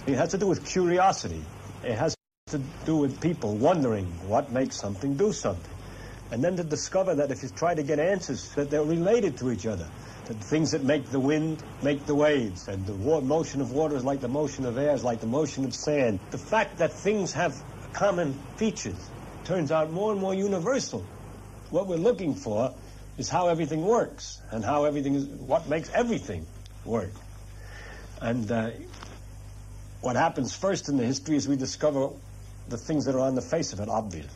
It has to do with curiosity. It has to do with people wondering what makes something do something. And then to discover that if you try to get answers, that they're related to each other. That things that make the wind make the waves, and the motion of water is like the motion of air, is like the motion of sand. The fact that things have common features turns out more and more universal. What we're looking for is how everything works, and how everything is, what makes everything work. And what happens first in the history is we discover the things that are on the face of it obvious.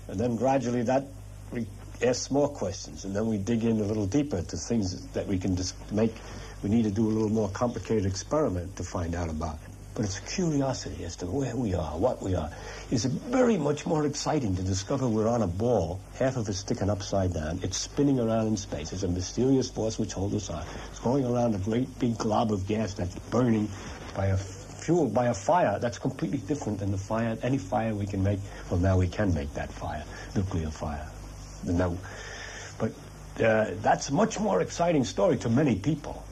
And then gradually that we ask more questions, and then we dig in a little deeper to things that we can just make. We need to do a little more complicated experiment to find out about it. But it's curiosity as to where we are, what we are. It's very much more exciting to discover we're on a ball, half of it sticking upside down. It's spinning around in space. There's a mysterious force which holds us on. It's going around a great big glob of gas that's burning fueled by a fire that's completely different than the fire, any fire we can make. Well, now we can make that fire, nuclear fire. No. But that's a much more exciting story to many people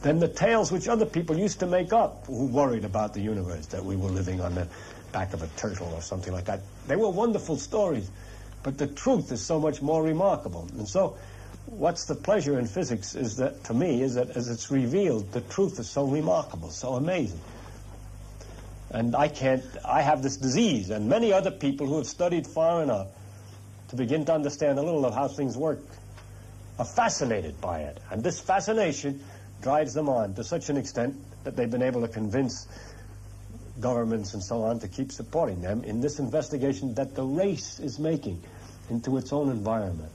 than the tales which other people used to make up who worried about the universe, that we were living on the back of a turtle or something like that. They were wonderful stories, but the truth is so much more remarkable. And so what's the pleasure in physics is that, to me, is that as it's revealed, the truth is so remarkable, so amazing. And I have this disease, and many other people who have studied far enough to begin to understand a little of how things work are fascinated by it. And this fascination drives them on to such an extent that they've been able to convince governments and so on to keep supporting them in this investigation that the race is making into its own environment.